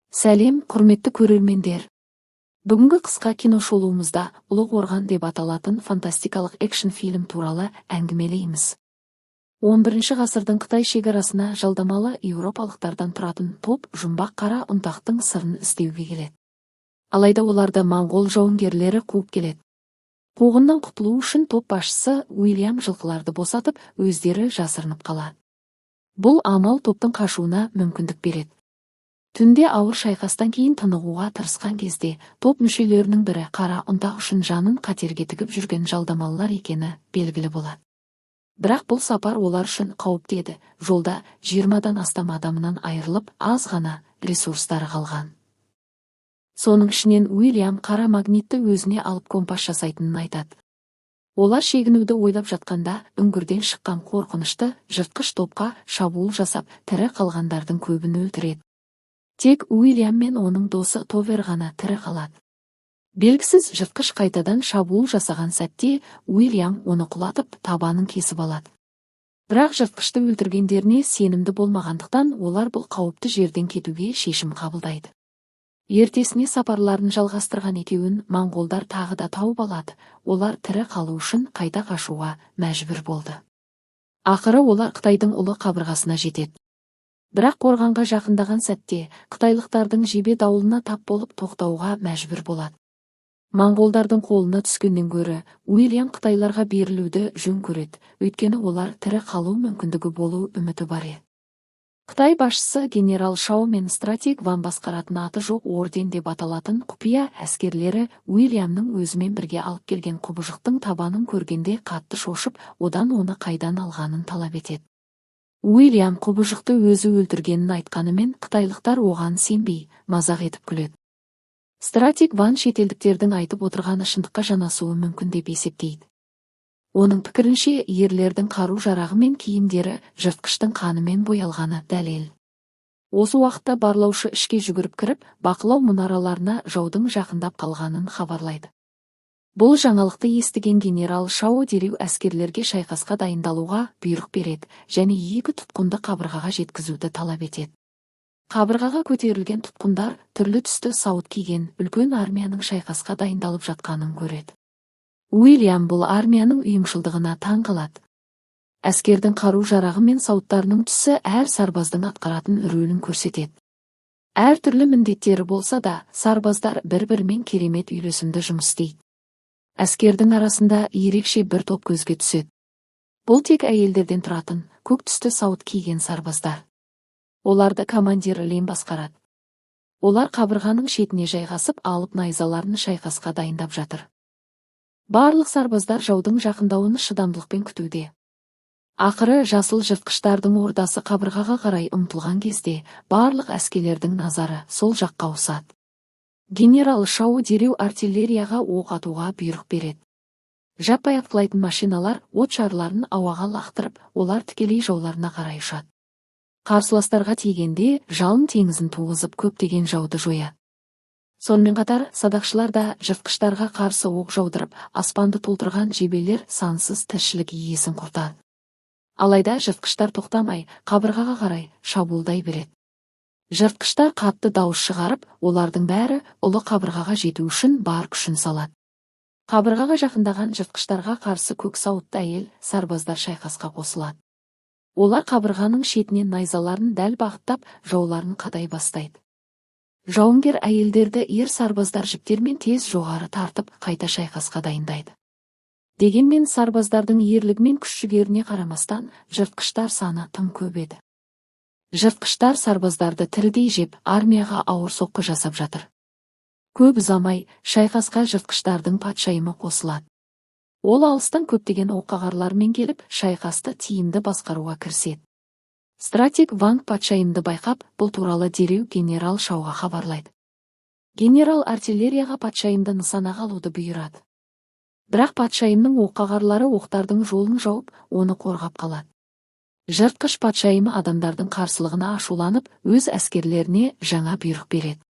Сәлем, құрметті көрермендер. Бүгінгі қысқа киношолуымызда Ұлы Қорған деп аталатын фантастикалық экшн фильм туралы әңгімелейміз. 11 ғасырдың Қытай шекарасына жалдамалы еуропалықтардан тұратын топ жұмбақ қара ұнтақтың сырын іздеуге келеді. Алайда оларды моңғол жауынгерлері қуып келеді. Қуғыннан құтылу үшін топ басшысы Уильям жылқыларды босатып, өздері жасырынып қалады. Бұл амал топтың қашуына мүмкіндік береді. Түнде ауыр шайқастан кейін тынығуға тырысқан кезде топ мүшелерінің бірі қара ұнтақ үшін жанын қатерге тігіп жүрген жалдамалылар екені белгілі болады. Бірақ бұл сапар олар үшін қауіпті еді. Жолда 20-дан астам адамынан айырылып, аз ғана ресурстары қалған. Соның ішінен Уильям қара магнитті өзіне алып компас жасайтынын айтады. Олар шегінуді ойлап жатқанда үңгірден шыққан қорқынышты жыртқыш топқа шабуыл жасап, тірі қалғандардың көбін өлтіреді. Тек Уильям мен оның досы Товер ғана тірі қалады. Белгісіз жыртқыш қайтадан шабуыл жасаған сәтте Уильям оны құлатып, табанын кесіп алады. Бірақ жыртқышты өлтіргендеріне сенімді болмағандықтан олар бұл қауіпті жерден кетуге шешім қабылдайды. Ертесіне сапарларын жалғастырған екеуін моңғолдар тағы да тауып алады. Олар тірі қалу үшін қайта қашуға мәжбүр болды. Ақыры олар Қытайдың ұлы қабырғасына жетеді. Бірақ қорғанға жақындаған сәтте қытайлықтардың жебе дауылына тап болып тоқтауға мәжбүр болады. Моңғолдардың қолына түскеннен гөрі Уильям қытайларға берілуді жөн көреді, өйткені олар тірі қалу мүмкіндігі болу үміті бар еді. Қытай басшысы генерал Шао мен стратег Ван басқаратын аты жоқ орден деп аталатын құпия әскерлері Уильямның өзімен бірге алып келген құбыжықтың табанын көргенде қатты шошып, одан оны қайдан алғанын талап етеді. Уильям құбыжықты өзі өлтіргенін айтқанымен қытайлықтар оған сенбей, мазақ етіп күледі. Стратег Ван шетелдіктердің айтып отырғаны шындыққа жанасуы мүмкін деп есептейді. Оның пікірінше ерлердің қару-жарағы мен киімдері жыртқыштың қанымен боялғаны дәлел. Осы уақытта барлаушы ішке жүгіріп кіріп, бақылау мұнараларына жаудың жақындап қалғанын хабарлайды. Бұл жаңалықты естіген генерал Шао дереу әскерлерге шайқасқа дайындалуға бұйрық береді және 2 тұтқынды қабырғаға жеткізуді талап етеді. Қабырғаға көтерілген тұтқындар түрлі түсті сауыт киген үлкен армияның шайқасқа дайындалып жатқанын көреді. Уильям бұл армияның ұйымшылдығына таң қалады. Әскердің қару-жарағы мен сауыттарының түсі әр сарбаздың атқаратын рөлін көрсетеді. Әр түрлі міндеттері болса да, сарбаздар бір-бірімен керемет үйлесімді жұмыс істейді. Әскердің арасында ерекше бір топ көзге түседі. Бұл тек әйелдерден тұратын, көк түсті сауыт киген сарбаздар. Оларды командир Лем басқарады. Олар қабырғаның шетіне жайғасып алып найзаларын шайқасқа дайындап жатыр. Барлық сарбаздар жаудың жақындауын шыдамдылықпен күтуде. Ақыры жасыл жыртқыштардың ордасы қабырғаға қарай ұмтылған кезде барлық әскерлердің назары сол жаққа ауысады. Генерал Шао дереу артиллерияға оқ атуға бұйрық береді. Жаппай атқылайтын машиналар от шарларын ауаға лақтырып, олар тікелей жауларына қарай ұшады. Қарсыластарға тигенде жалын теңізін туғызып көптеген жауды жояды. Сонымен қатар садақшылар да жыртқыштарға қарсы оқ жаудырып, аспанды толтырған жебелер сансыз тіршілік иесін құртады. Алайда жыртқыштар тоқтамай, қабырғаға қарай шабуылдай береді. Жыртқыштар қатты дауыс шығарып, олардың бәрі ұлы қабырғаға жету үшін бар күшін салады. Қабырғаға жақындаған жыртқыштарға қарсы көк сауытты әйел сарбаздар шайқасқа қосылады. Олар қабырғаның шетінен найзаларын дәл бағыттап, жауларын қадай бастайды. Жауынгер әйелдерді ер сарбаздар жіптермен тез жоғары тартып, қайта шайқасқа дайындайды. Дегенмен сарбаздардың ерлігі мен күш-жігеріне қарамастан, жыртқыштар саны тым көп еді. Жыртқыштар сарбаздарды тірідей жеп, армияға ауыр соққы жасап жатыр. Көп ұзамай, шайқасқа жыртқыштардың патшайымы қосылады. Ол алыстан көптеген оққағарлармен келіп, шайқасты тиімді басқаруға кіріседі. Стратег Ван патшайымды байқап, бұл туралы дереу генерал Шауға хабарлайды. Генерал артиллерияға патшайымды нысанаға алуды бұйырады. Бірақ патшайымның оққағарлары оқтардың жолын жауып, оны қорғап қалады. Жыртқыш патшайымы адамдардың қарсылығына ашуланып, өз әскерлеріне жаңа бұйрық береді.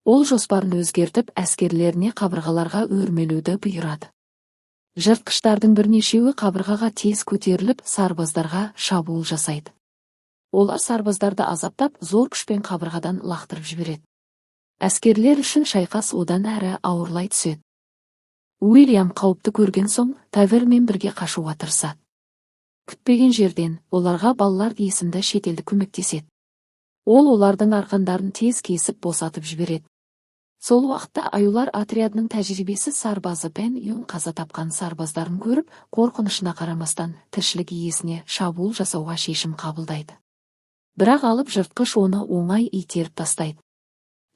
Ол жоспарын өзгертіп, әскерлеріне қабырғаларға өрмелеуді бұйырады. Жыртқыштардың бірнешеуі қабырғаға тез көтеріліп, сарбаздарға шабуыл жасайды. Олар сарбаздарды азаптап, зор күшпен қабырғадан лақтырып жібереді. Әскерлер үшін шайқас одан әрі ауырлай түседі. Уильям қауіпті көрген соң Тавермен бірге қашуға тырысады. Күтпеген жерден оларға балалар есімді шетелді көмектеседі. Ол олардың арқандарын тез кесіп босатып жібереді. Сол уақытта аюлар отрядының тәжірибесі сарбазы Бен Юн қаза тапқан сарбаздарын көріп, қорқынышына қарамастан тіршілік иесіне шабуыл жасауға шешім қабылдайды. Бірақ алып жыртқыш оны оңай итеріп тастайды.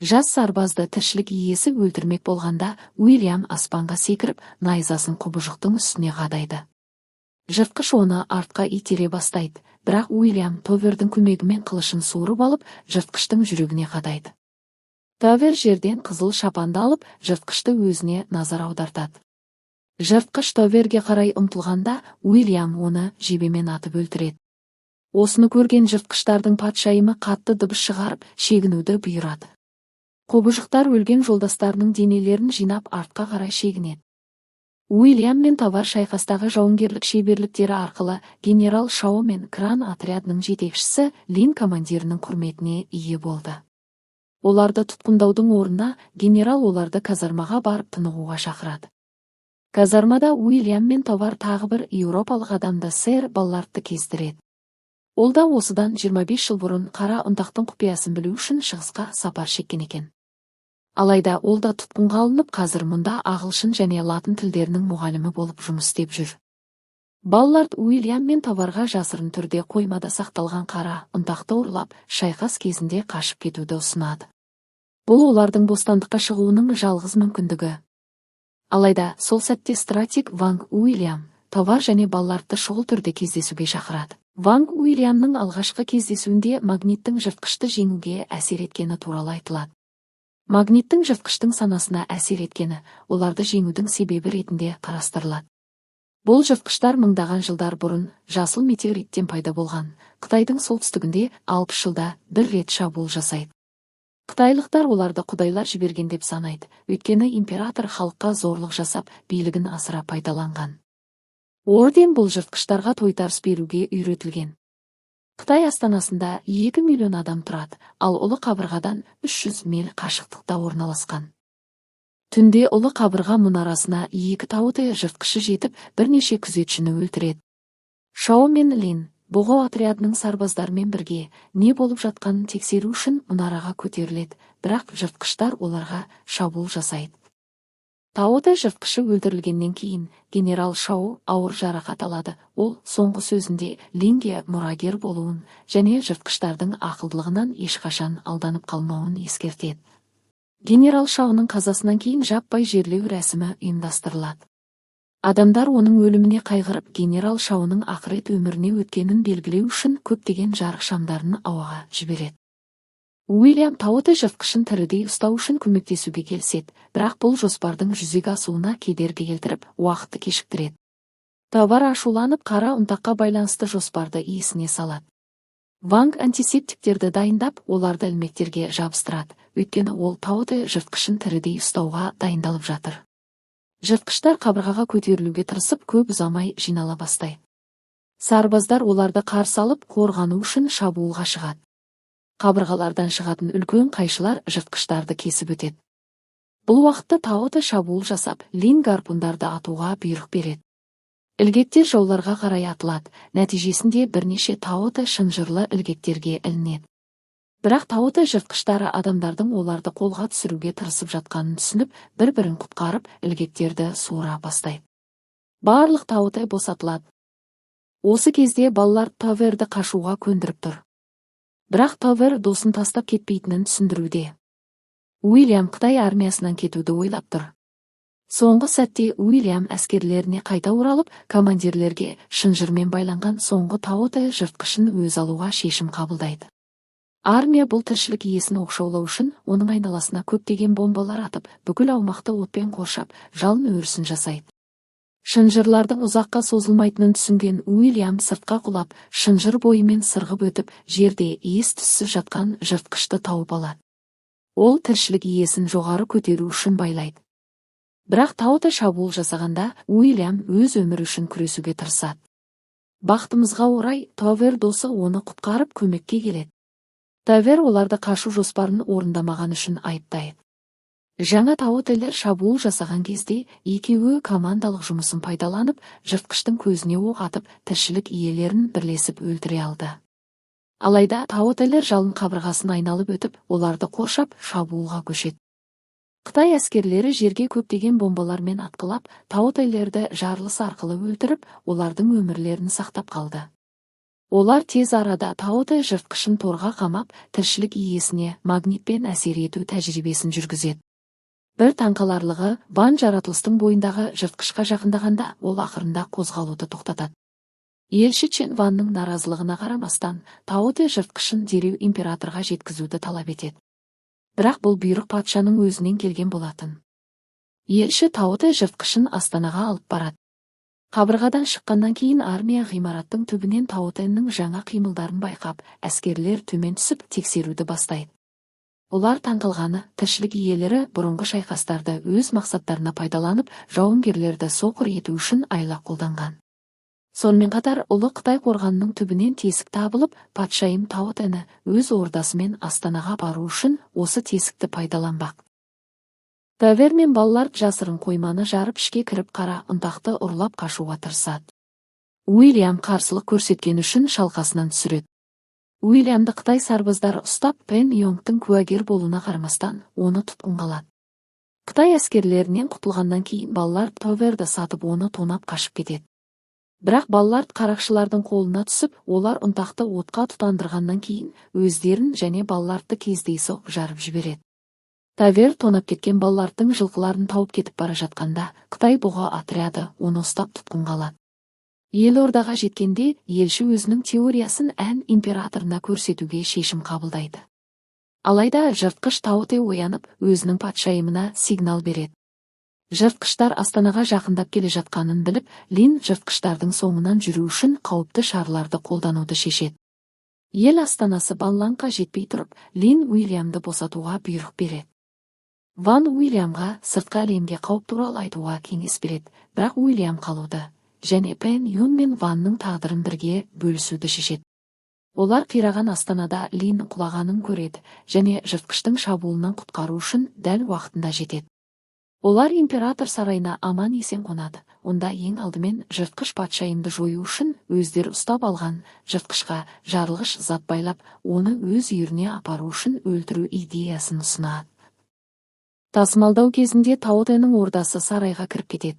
Жас сарбазды тіршілік иесі өлтірмек болғанда, Уильям аспанға секіріп, найзасын құбыжықтың үстіне қадайды. Жыртқыш оны артқа итере бастайды, бірақ Уильям Товердің көмегімен қылышын суырып алып, жыртқыштың жүрегіне қадайды. Тавер жерден қызыл шапанды алып, жыртқышты өзіне назар аудартады. Жыртқыш Таверге қарай ұмтылғанда, Уильям оны жебемен атып өлтіреді. Осыны көрген жыртқыштардың патшайымы қатты дыбыс шығарып, шегінуді бұйырады. Қобыжықтар өлген жолдастарының денелерін жинап артқа қарай шегінеді. Уильям мен Тавар шайқастағы жауынгерлік шеберліктері арқылы генерал Шау мен Кран отрядының жетекшісі Лин командирінің құрметіне ие болды. Оларды тұтқындаудың орнына генерал оларды казармаға барып тынығуға шақырады. Казармада Уильям мен Тавар тағы бір еуропалық адамды сэр Баллардты кездіреді. Ол да осыдан 25 жыл бұрын қара ұнтақтың құпиясын білу үшін шығысқа сапар шеккен екен. Алайда ол да тұтқынға алынып, қазір мұнда ағылшын және латын тілдерінің мұғалімі болып жұмыс істеп жүр. Баллард Уильям мен Таварға жасырын түрде қоймада сақталған қара ұнтақты ұрлап, шайқас кезінде қашып кетуді ұсынады. Бұл олардың бостандыққа шығуының жалғыз мүмкіндігі. Алайда сол сәтте стратег Ванг Уильям Тавар және Баллардты шұғыл түрде кездесуге шақырады. Ванг Уильямның алғашқы кездесуінде магниттің жыртқышты жеңуге әсер еткені туралы айтылады. Магниттің жыртқыштың санасына әсер еткені оларды жеңудің себебі ретінде қарастырылады. Бұл жыртқыштар мыңдаған жылдар бұрын жасыл метеориттен пайда болған. Қытайдың солтүстігінде 60 жылда бір рет шабуыл жасайды. Қытайлықтар оларды құдайлар жіберген деп санайды, өйткені император халыққа зорлық жасап, билігін асыра пайдаланған. Орден бұл жыртқыштарға тойтарыс беруге үйретілген. Қытай астанасында 2 миллион адам тұрады, ал ұлы қабырғадан 300 миль қашықтықта орналасқан. Түнде ұлы қабырға мұнарасына 2 тауыты жыртқышы жетіп, бірнеше күзетшіні өлтіреді. Шау мен Лин бұғы отрядының сарбаздарымен бірге не болып жатқанын тексеру үшін мұнараға көтеріледі, бірақ жыртқыштар оларға шабуыл жасайды. Тауыты жыртқышы өлтірілгеннен кейін генерал Шау ауыр жарақат алады. Ол соңғы сөзінде Линге мұрагер болуын және жыртқыштардың ақылдылығынан ешқашан алданып қалмауын ескертеді. Генерал Шауның қазасынан кейін жаппай жерлеу рәсімі ұйымдастырылады. Адамдар оның өліміне қайғырып, генерал Шауның ақырет өміріне өткенін белгілеу үшін көптеген жарық шамдарын ауаға жібереді. Уильям тауыты жыртқышын тірідей ұстау үшін көмектесуге келіседі, бірақ бұл жоспардың жүзеге асуына кедергі келтіріп, уақытты кешіктіреді. Тавар ашуланып, қара ұнтаққа байланысты жоспарды иесіне салады. Ванг антисептиктерді дайындап, оларды ілмектерге жабыстырады, өйткені ол тауыты жыртқышын тірідей ұстауға дайындалып жатыр. Жыртқыштар қабырғаға көтерілуге тырысып, көп ұзамай жинала бастайды. Сарбаздар оларды қарсы алып, қорғану үшін шабуылға шығады. Қабырғалардан шығатын үлкен қайшылар жыртқыштарды кесіп өтеді. Бұл уақытта тауыты шабуыл жасап, Лин гарпундарды атуға бұйрық береді. Ілгектер жауларға қарай атылады, нәтижесінде бірнеше тауыты шынжырлы ілгектерге ілінеді. Бірақ тауыты жыртқыштары адамдардың оларды қолға түсіруге тырысып жатқанын түсініп, бір-бірін құтқарып, ілгектерді суыра бастайды. Барлық тауыты босатылады. Осы кезде балалар Таверді қашуға көндіріп тұр. Бірақ Тавер досын тастап кетпейтінін түсіндіруде. Уильям Қытай армиясынан кетуді ойлап тұр. Соңғы сәтте Уильям әскерлеріне қайта оралып, командирлерге шынжырмен байланған соңғы тауыты жыртқышын өз алуға шешім қабылдайды. Армия бұл тіршілік иесін оқшаулау үшін оның айналасына көптеген бомбалар атып, бүкіл аумақты отпен қоршап, жалын өрісін жасайды. Шынжырлардың ұзаққа созылмайтынын түсінген Уильям сыртқа құлап, шынжыр бойымен сырғып өтіп, жерде ес-түссіз жатқан жыртқышты тауып алады. Ол тіршілік иесін жоғары көтеру үшін байлайды. Бірақ тауыты шабуыл жасағанда, Уильям өз өмірі үшін күресуге тырысады. Бақытымызға орай, Тавер досы оны құтқарып көмекке келеді. Тавер оларды қашу жоспарын орындамаған үшін айыптайды. Жаңа тауы-тәйлер шабуыл жасаған кезде екеуі командалық жұмысын пайдаланып, жыртқыштың көзіне оқ атып, тіршілік иелерін бірлесіп өлтіре алды. Алайда тауы-тәйлер жалын қабырғасын айналып өтіп, оларды қоршап, шабуылға көшеді. Қытай әскерлері жерге көптеген бомбалармен атқылап, тауы-тәйлерді жарылыс арқылы өлтіріп, олардың өмірлерін сақтап қалды. Олар тез арада тауы-тәй жыртқышын торға қамап, тіршілік иесіне магнитпен әсер ету тәжірибесін жүргізеді. Бір таңқаларлығы, Ван жаратылыстың бойындағы жыртқышқа жақындағанда, ол ақырында қозғалуды тоқтатады. Елші Чен Ванның наразылығына қарамастан, тауы-тәй жыртқышын дереу императорға жеткізуді талап етеді. Бірақ бұл бұйрық патшаның өзінен келген болатын. Елші тауы-тәй жыртқышын Астанаға алып барады. Қабырғадан шыққаннан кейін армия ғимараттың түбінен тауы-тәйнің жаңа қимылдарын байқап, әскерлер төмен түсіп тексеруді бастайды. Олар таңқалғаны, тіршілік иелері бұрынғы шайқастарды өз мақсаттарына пайдаланып, жауынгерлерді соқыр ету үшін айла қолданған. Сонымен қатар, ұлы Қытай қорғанының түбінен тесік табылып, патшайым Тауы-тәйні өз ордасымен Астанаға бару үшін осы тесікті пайдаланбақ. Тавер мен балалар жасырын қойманы жарып ішке кіріп қара ұнтақты ұрлап қашуға тырысады. Уильям қарсылық көрсеткен үшін шалқасынан түсіреді. Уильямды Қытай сарбаздары ұстап, Пен Йонгтың куәгер болуына қарамастан, оны тұтқынға алады. Қытай әскерлерінен құтылғаннан кейін балалар Таверді сатып, оны тонап қашып кетеді. Бірақ балалар қарақшылардың қолына түсіп, олар ұнтақты отқа тұтандырғаннан кейін өздерін және балаларды кездейсоқ жарып жібереді. Тавер тонап кеткен балалардың жылқыларын тауып кетіп бара жатқанда, Қытай бұғы отряды оны ұстап тұтқынға алады. Елордаға жеткенде, елші өзінің теориясын ән императорына көрсетуге шешім қабылдайды. Алайда жыртқыш Тауы-тәй оянып, өзінің патшайымына сигнал береді. Жыртқыштар Астанаға жақындап келе жатқанын біліп, Лин жыртқыштардың соңынан жүру үшін қауіпті шараларды қолдануды шешеді. Ел астанасы Банланға жетпей тұрып, Лин Уильямды босатуға бұйрық береді. Ван Уильямға сыртқы әлемге қауіп туралы айтуға кеңес береді, бірақ Уильям қалуды және Пен Юн мен Ванның тағдырын бірге бөлісуді шешеді. Олар қираған Астанада Лин құлағанын көреді және жыртқыштың шабуылынан құтқару үшін дәл уақытында жетеді. Олар император сарайына аман есен қонады. Онда ең алдымен жыртқыш патшайымды жою үшін өздері ұстап алған жыртқышқа жарылғыш зат байлап, оны өз үйіріне апару үшін өлтіру идеясын ұсынады. Тасымалдау кезінде Тауы-тәйнің ордасы сарайға кіріп кетеді.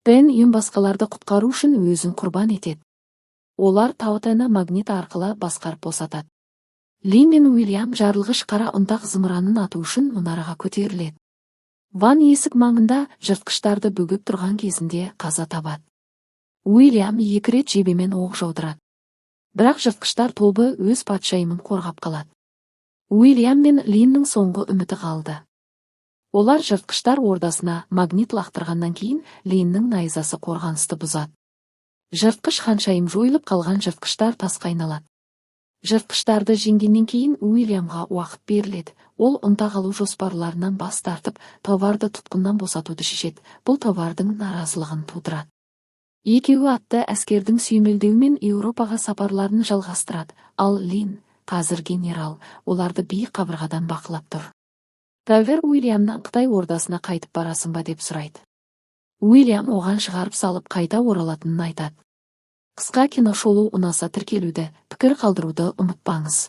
Пен Юн басқаларды құтқару үшін өзін құрбан етеді. Олар Тауы-тәйні магнит арқылы басқарып босатады. Ли мен Уильям жарылғыш қара ұнтақ зымыранын ату үшін мұнараға көтеріледі. Ван есік маңында жыртқыштарды бөгіп тұрған кезінде қаза табады. Уильям 2 рет жебемен оқ жаудырады. Бірақ жыртқыштар тобы өз патшайымын қорғап қалады. Уильям мен Линнің соңғы үміті қалды. Олар жыртқыштар ордасына магнит лақтырғаннан кейін Линнің найзасы қорғанысты бұзады. Жыртқыш ханшайым жойылып, қалған жыртқыштар тасқа айналады. Жыртқыштарды жеңгеннен кейін Уильямға уақыт беріледі. Ол ұнтақ алу жоспарларынан бас тартып, Таварды тұтқыннан босатуды шешеді. Бұл Тавардың наразылығын тудырады. Екеуі атты әскердің сүйемелдеуімен Еуропаға сапарларын жалғастырады, ал Лин, қазір генерал, оларды биік қабырғадан бақылап тұр. Тавер Уильямнан Қытай ордасына қайтып барасың ба деп сұрайды. Уильям оған шығарып салып қайта оралатынын айтады. Қысқа киношолу ұнаса тіркелуді, пікір қалдыруды ұмытпаңыз.